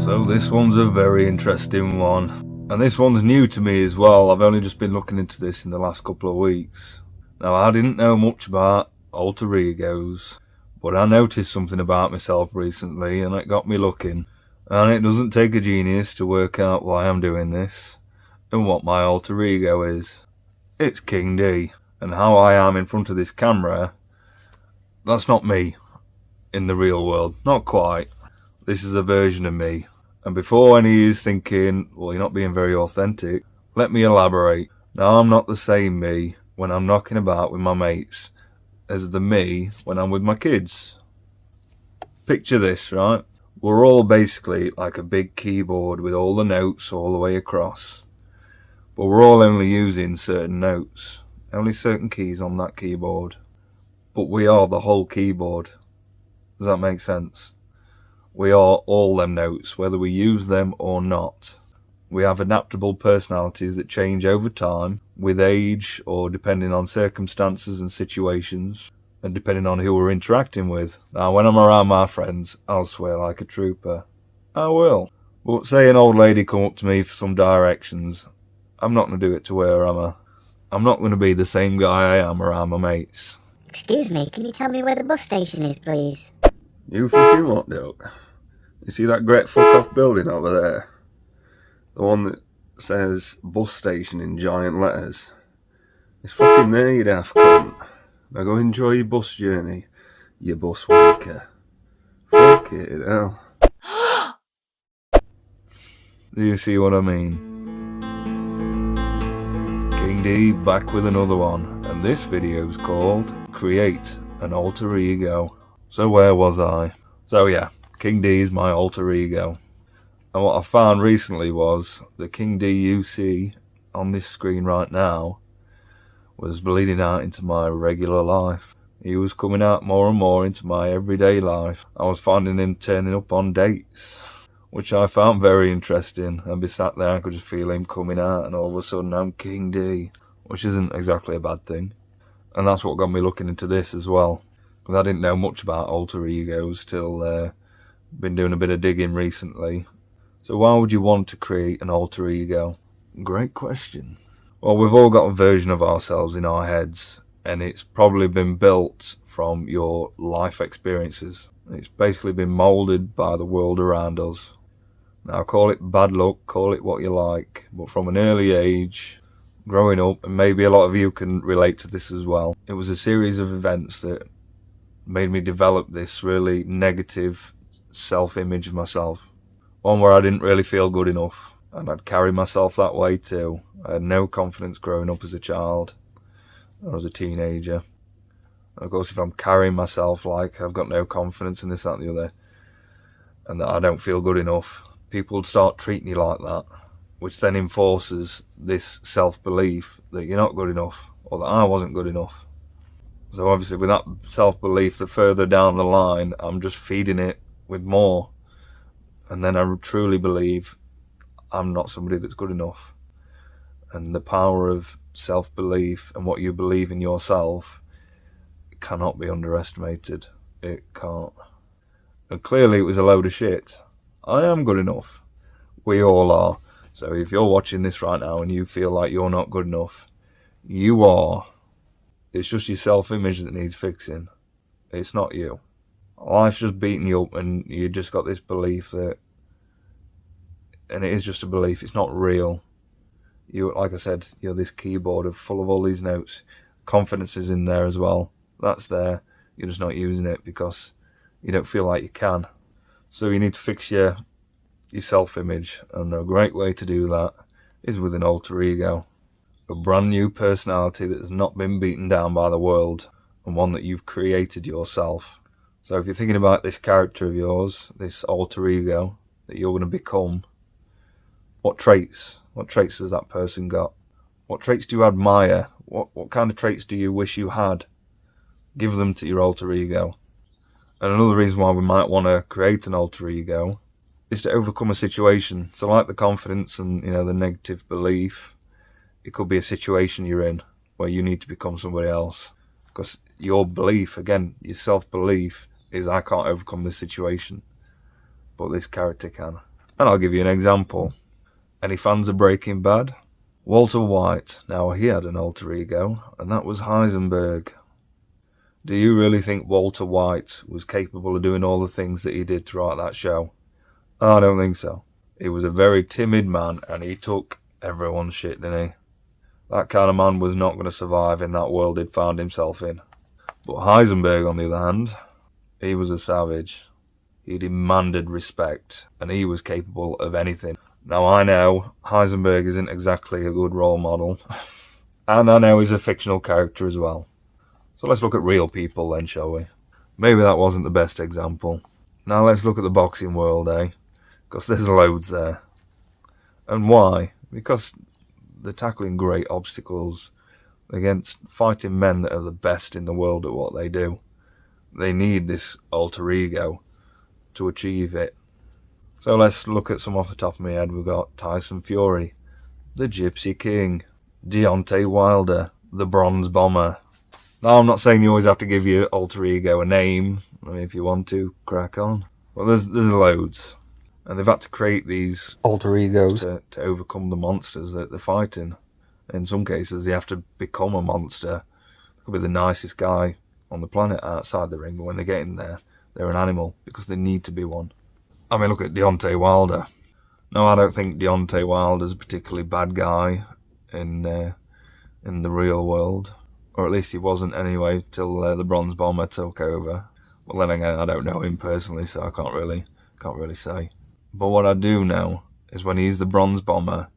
So this one's a very interesting one, and this one's new to me as well. I've only just been looking into this in the last couple of weeks. Now, I didn't know much about alter egos, but I noticed something about myself recently and it got me looking. And it doesn't take a genius to work out why I'm doing this and what my alter ego is. It's King D, and how I am in front of this camera, that's not me in the real world, not quite. This is a version of me. And before any of you is thinking, well, you're not being very authentic, let me elaborate. Now, I'm not the same me when I'm knocking about with my mates as the me when I'm with my kids. Picture this, right? We're all basically like a big keyboard with all the notes all the way across. But we're all only using certain notes, only certain keys on that keyboard. But we are the whole keyboard. Does that make sense? We are all them notes, whether we use them or not. We have adaptable personalities that change over time, with age, or depending on circumstances and situations, and depending on who we're interacting with. Now, when I'm around my friends, I'll swear like a trooper. I will. But say an old lady come up to me for some directions, I'm not going to do it to her, am I? I'm not going to be the same guy I am around my mates. Excuse me, can you tell me where the bus station is, please? You fucking what, Doc? You see that great fuck-off building over there? The one that says bus station in giant letters. It's fucking there, you daft cunt. Now go enjoy your bus journey, you bus wanker. Fuck it, hell. Do you see what I mean? King D back with another one, and this video's called Create an Alter Ego. So where was I? So yeah, King D is my alter ego. And what I found recently was the King D you see on this screen right now was bleeding out into my regular life. He was coming out more and more into my everyday life. I was finding him turning up on dates, which I found very interesting. I'd be sat there, I could just feel him coming out, and all of a sudden I'm King D, which isn't exactly a bad thing. And that's what got me looking into this as well, because I didn't know much about alter egos till been doing a bit of digging recently. So why would you want to create an alter ego? Great question. Well, we've all got a version of ourselves in our heads, and it's probably been built from your life experiences. It's basically been molded by the world around us. Now, call it bad luck, call it what you like, but from an early age, growing up, and maybe a lot of you can relate to this as well, it was a series of events that made me develop this really negative self-image of myself. One where I didn't really feel good enough, and I'd carry myself that way too. I had no confidence growing up as a child or as a teenager. And of course, if I'm carrying myself like I've got no confidence in this, that and the other, and that I don't feel good enough, people would start treating you like that, which then enforces this self-belief that you're not good enough, or that I wasn't good enough. So obviously with that self-belief, the further down the line, I'm just feeding it with more. And then I truly believe I'm not somebody that's good enough. And the power of self-belief and what you believe in yourself cannot be underestimated. It can't. And clearly it was a load of shit. I am good enough. We all are. So if you're watching this right now and you feel like you're not good enough, you are. It's just your self-image that needs fixing. It's not you. Life's just beating you up, and you just got this belief that, and it is just a belief, it's not real. You, like I said, you're this keyboard full of all these notes. Confidence is in there as well. That's there. You're just not using it because you don't feel like you can. So you need to fix your self-image, and a great way to do that is with an alter ego. A brand new personality that has not been beaten down by the world, and one that you've created yourself. So if you're thinking about this character of yours, this alter ego that you're going to become, what traits has that person got? What traits do you admire? What kind of traits do you wish you had? Give them to your alter ego. And another reason why we might want to create an alter ego is to overcome a situation. So like the confidence and the negative belief, it could be a situation you're in where you need to become somebody else. Because your belief, again, your self-belief is, I can't overcome this situation, but this character can. And I'll give you an example. Any fans of Breaking Bad? Walter White. Now, he had an alter ego, and that was Heisenberg. Do you really think Walter White was capable of doing all the things that he did throughout that show? I don't think so. He was a very timid man, and he took everyone's shit, didn't he? That kind of man was not going to survive in that world he'd found himself in. But Heisenberg, on the other hand, he was a savage. He demanded respect, and he was capable of anything. Now, I know Heisenberg isn't exactly a good role model, and I know he's a fictional character as well. So let's look at real people then, shall we? Maybe that wasn't the best example. Now let's look at the boxing world, eh? Because there's loads there. And why? Because they're tackling great obstacles against fighting men that are the best in the world at what they do. They need this alter ego to achieve it. So let's look at some off the top of my head. We've got Tyson Fury, the Gypsy King, Deontay Wilder, the Bronze Bomber. Now, I'm not saying you always have to give your alter ego a name. I mean, if you want to, crack on. Well, there's loads. And they've had to create these alter egos to overcome the monsters that they're fighting. In some cases, they have to become a monster. They could be the nicest guy on the planet outside the ring, but when they get in there, they're an animal because they need to be one. I mean, look at Deontay Wilder. No, I don't think Deontay Wilder's a particularly bad guy in the real world. Or at least he wasn't anyway, till the Bronze Bomber took over. Well, then again, I don't know him personally, so I can't really say. But what I do know is when he's the Bronze Bomber,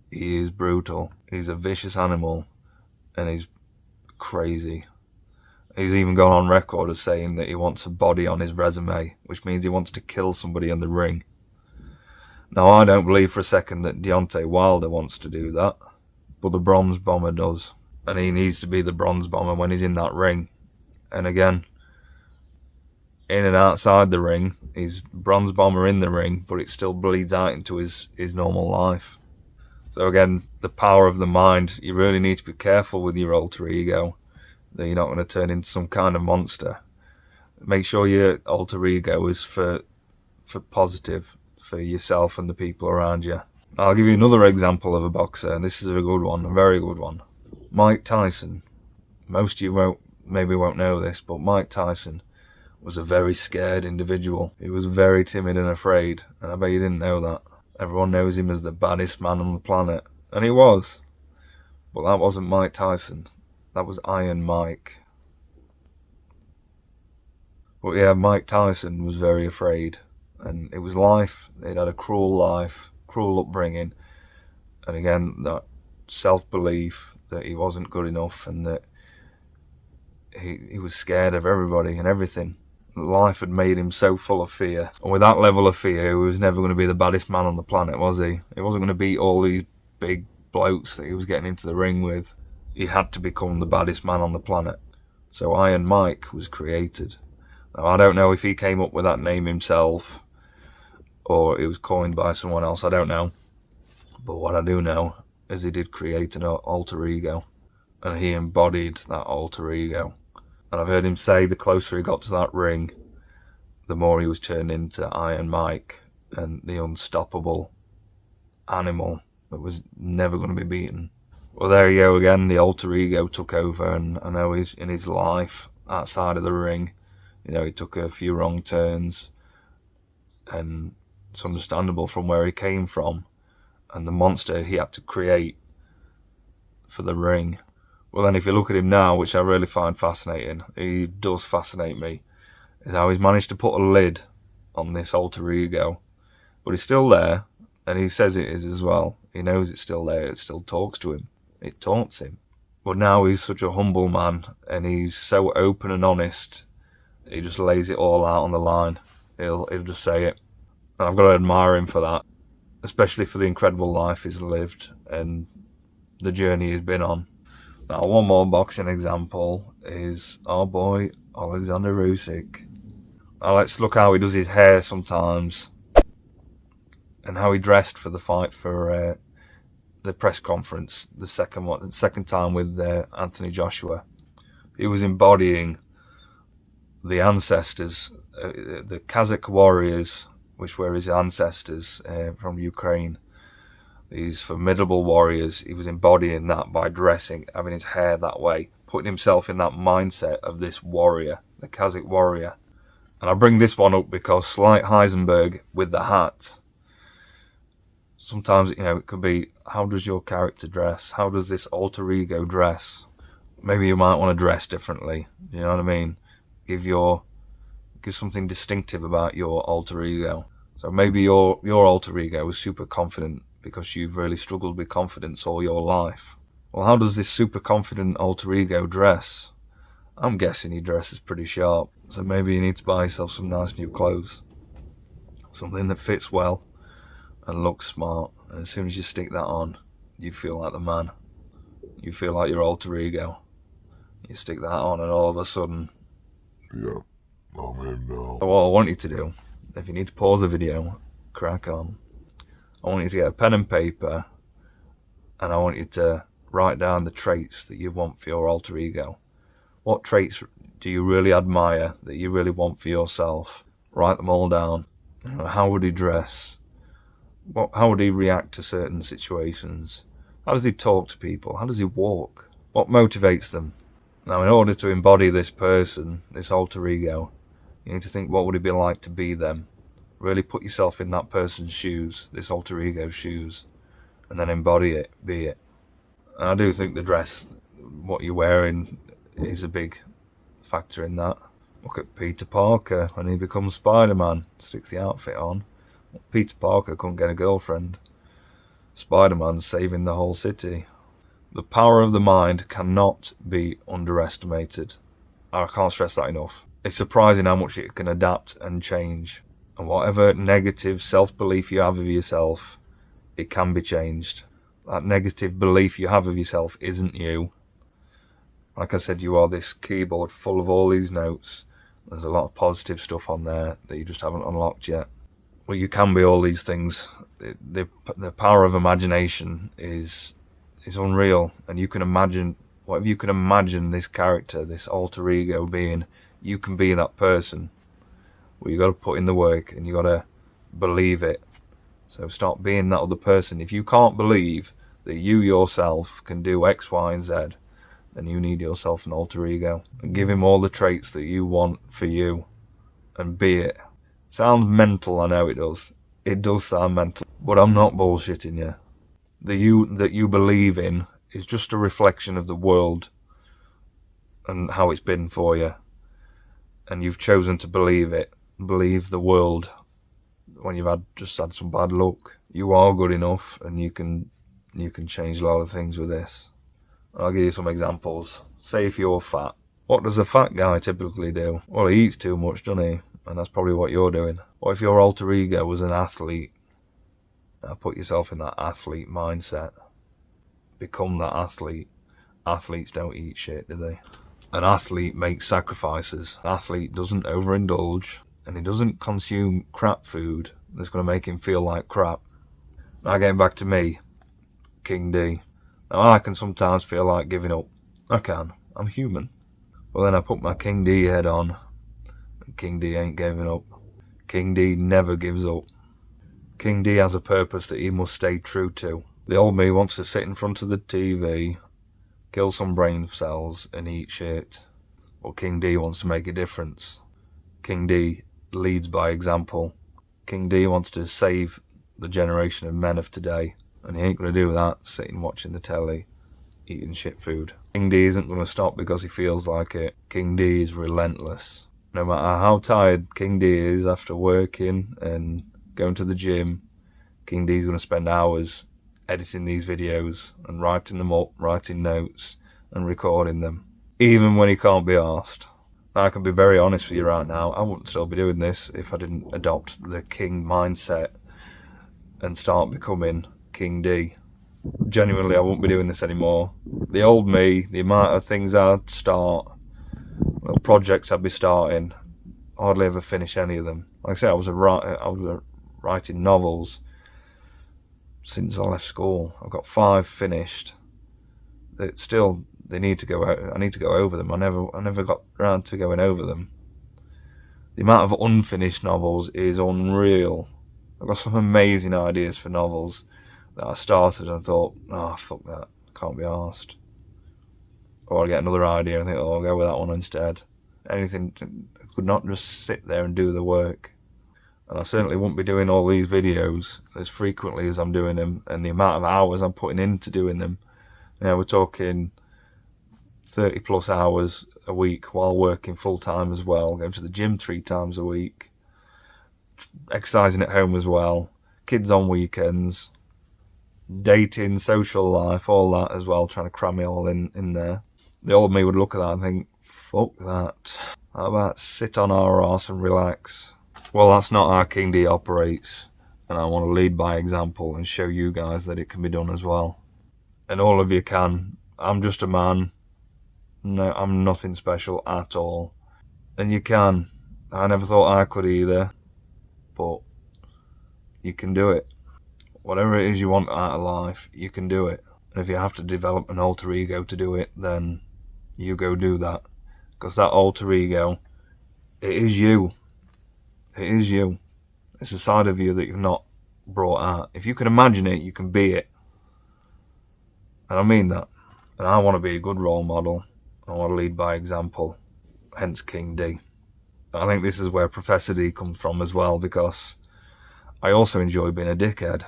he is brutal. He's a vicious animal, and he's crazy. He's even gone on record as saying that he wants a body on his resume, which means he wants to kill somebody in the ring. Now, I don't believe for a second that Deontay Wilder wants to do that, but the Bronze Bomber does. And he needs to be the Bronze Bomber when he's in that ring. And again, in and outside the ring, he's Bronze Bomber in the ring, but it still bleeds out into his normal life. So again, the power of the mind, you really need to be careful with your alter ego, that you're not going to turn into some kind of monster. Make sure your alter ego is for positive, for yourself and the people around you. I'll give you another example of a boxer, and this is a good one, a very good one. Mike Tyson. Most of you maybe won't know this, but Mike Tyson was a very scared individual. He was very timid and afraid, and I bet you didn't know that. Everyone knows him as the baddest man on the planet, and he was. But that wasn't Mike Tyson. That was Iron Mike. But yeah, Mike Tyson was very afraid, and it was life. He'd had a cruel life, cruel upbringing, and again, that self-belief that he wasn't good enough and that he was scared of everybody and everything. Life had made him so full of fear. And with that level of fear, he was never going to be the baddest man on the planet, was he? He wasn't going to beat all these big blokes that he was getting into the ring with. He had to become the baddest man on the planet. So Iron Mike was created. Now, I don't know if he came up with that name himself or it was coined by someone else, I don't know. But what I do know is he did create an alter ego, and he embodied that alter ego. And I've heard him say the closer he got to that ring, the more he was turned into Iron Mike and the unstoppable animal that was never going to be beaten. Well, there you go again, the alter ego took over, and I know he's in his life outside of the ring. You know, he took a few wrong turns, and it's understandable from where he came from and the monster he had to create for the ring. Well, then if you look at him now, which I really find fascinating, he does fascinate me, is how he's managed to put a lid on this alter ego. But he's still there, and he says it is as well. He knows it's still there, it still talks to him, it taunts him. But now he's such a humble man, and he's so open and honest, he just lays it all out on the line. He'll just say it. And I've got to admire him for that, especially for the incredible life he's lived and the journey he's been on. Now, one more boxing example is our boy Alexander Usyk. Now, let's look how he does his hair sometimes and how he dressed for the fight for the press conference, the second time with Anthony Joshua. He was embodying the ancestors, the Kazakh warriors which were his ancestors from Ukraine. These formidable warriors, he was embodying that by dressing, having his hair that way, putting himself in that mindset of this warrior, the Kazakh warrior. And I bring this one up because, like Heisenberg with the hat, sometimes, it could be, how does your character dress? How does this alter ego dress? Maybe you might want to dress differently, you know what I mean? Give something distinctive about your alter ego. So maybe your alter ego is super confident because you've really struggled with confidence all your life. Well, how does this super confident alter ego dress? I'm guessing he dresses pretty sharp. So maybe you need to buy yourself some nice new clothes. Something that fits well and looks smart. And as soon as you stick that on, you feel like the man. You feel like your alter ego. You stick that on and all of a sudden... Yeah, I'm in now. So what I want you to do, if you need to pause the video, crack on. I want you to get a pen and paper, and I want you to write down the traits that you want for your alter ego. What traits do you really admire, that you really want for yourself? Write them all down. How would he dress? How would he react to certain situations? How does he talk to people? How does he walk? What motivates them? Now, in order to embody this person, this alter ego, you need to think, what would it be like to be them? Really put yourself in that person's shoes, this alter ego's shoes, and then embody it, be it. And I do think the dress, what you're wearing, is a big factor in that. Look at Peter Parker when he becomes Spider-Man, sticks the outfit on. Peter Parker couldn't get a girlfriend. Spider-Man's saving the whole city. The power of the mind cannot be underestimated. I can't stress that enough. It's surprising how much it can adapt and change. And whatever negative self-belief you have of yourself, it can be changed. That negative belief you have of yourself isn't you. Like I said, you are this keyboard full of all these notes. There's a lot of positive stuff on there that you just haven't unlocked yet. Well, you can be all these things. The power of imagination is unreal, and you can imagine whatever you can imagine this character, this alter ego being. You can be that person. Well, you got to put in the work, and you got to believe it. So start being that other person. If you can't believe that you yourself can do X, Y, and Z, then you need yourself an alter ego, and give him all the traits that you want for you, and be it. Sounds mental, I know it does. It does sound mental, but I'm not bullshitting you. The you that you believe in is just a reflection of the world and how it's been for you. And you've chosen to believe it. Believe the world when you've just had some bad luck. You are good enough, and you can change a lot of things with this. I'll give you some examples. Say if you're fat. What does a fat guy typically do? Well, he eats too much, doesn't he? And that's probably what you're doing. What if your alter ego was an athlete? Now put yourself in that athlete mindset. Become that athlete. Athletes don't eat shit, do they? An athlete makes sacrifices. An athlete doesn't overindulge, and he doesn't consume crap food that's going to make him feel like crap. Now getting back to me, King D. Now I can sometimes feel like giving up. I can. I'm human. Well, then I put my King D head on, and King D ain't giving up. King D never gives up. King D has a purpose that he must stay true to. The old me wants to sit in front of the TV, kill some brain cells, and eat shit. Well, King D wants to make a difference. King D leads by example. King D wants to save the generation of men of today, and he ain't going to do that sitting watching the telly, eating shit food. King D isn't going to stop because he feels like it. King D is relentless. No matter how tired King D is after working and going to the gym, King D's going to spend hours editing these videos and writing them up, writing notes and recording them, even when he can't be arsed. Now, I can be very honest with you right now, I wouldn't still be doing this if I didn't adopt the King mindset and start becoming King D. Genuinely, I wouldn't be doing this anymore. The old me, the amount of things I'd start, little projects I'd be starting, hardly ever finish any of them. Like I said, I was writing novels since I left school. I've got 5 finished. They need to go out. I need to go over them. I never got around to going over them. The amount of unfinished novels is unreal. I've got some amazing ideas for novels that I started and thought, oh, fuck that, can't be arsed. Or I'll get another idea and think, oh, I'll go with that one instead. Anything, I could not just sit there and do the work. And I certainly wouldn't be doing all these videos as frequently as I'm doing them, and the amount of hours I'm putting into doing them. You know, we're talking 30 plus hours a week while working full time as well, going to the gym 3 times a week, exercising at home as well, kids on weekends, dating, social life, all that as well, trying to cram it all in there. The old me would look at that and think, fuck that. How about sit on our arse and relax? Well, that's not how King D operates, and I want to lead by example and show you guys that it can be done as well. And all of you can. I'm just a man. No, I'm nothing special at all. And you can. I never thought I could either, but you can do it. Whatever it is you want out of life, you can do it. And if you have to develop an alter ego to do it, then you go do that. Because that alter ego, it is you. It is you. It's a side of you that you've not brought out. If you can imagine it, you can be it. And I mean that. And I want to be a good role model. I want to lead by example. Hence King D. I think this is where Professor D comes from as well, because I also enjoy being a dickhead.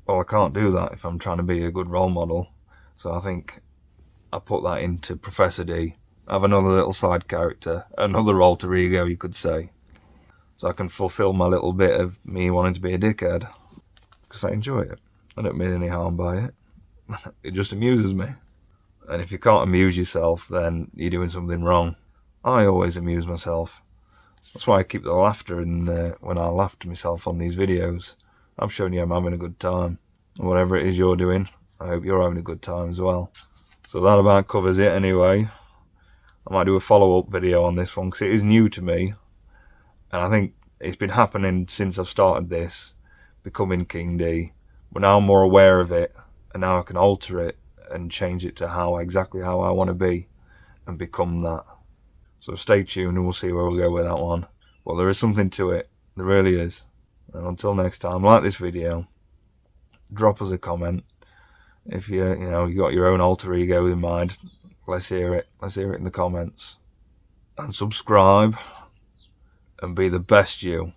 Well, I can't do that if I'm trying to be a good role model. So I think I put that into Professor D. I have another little side character, another alter ego, you could say. So I can fulfill my little bit of me wanting to be a dickhead. Because I enjoy it. I don't mean any harm by it. It just amuses me. And if you can't amuse yourself, then you're doing something wrong. I always amuse myself. That's why I keep the laughter in when I laugh to myself on these videos. I'm showing you I'm having a good time. And whatever it is you're doing, I hope you're having a good time as well. So that about covers it anyway. I might do a follow-up video on this one because it is new to me. And I think it's been happening since I've started this, becoming King D. But now I'm more aware of it, and now I can alter it and change it to exactly how I want to be and become that. So stay tuned and we'll see where we'll go with that one. Well, there is something to it. There really is. And until next time, like this video, drop us a comment. If you got your own alter ego in mind, let's hear it. Let's hear it in the comments. And subscribe and be the best you.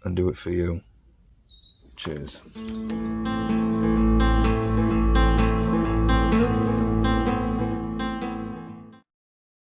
And do it for you. Cheers.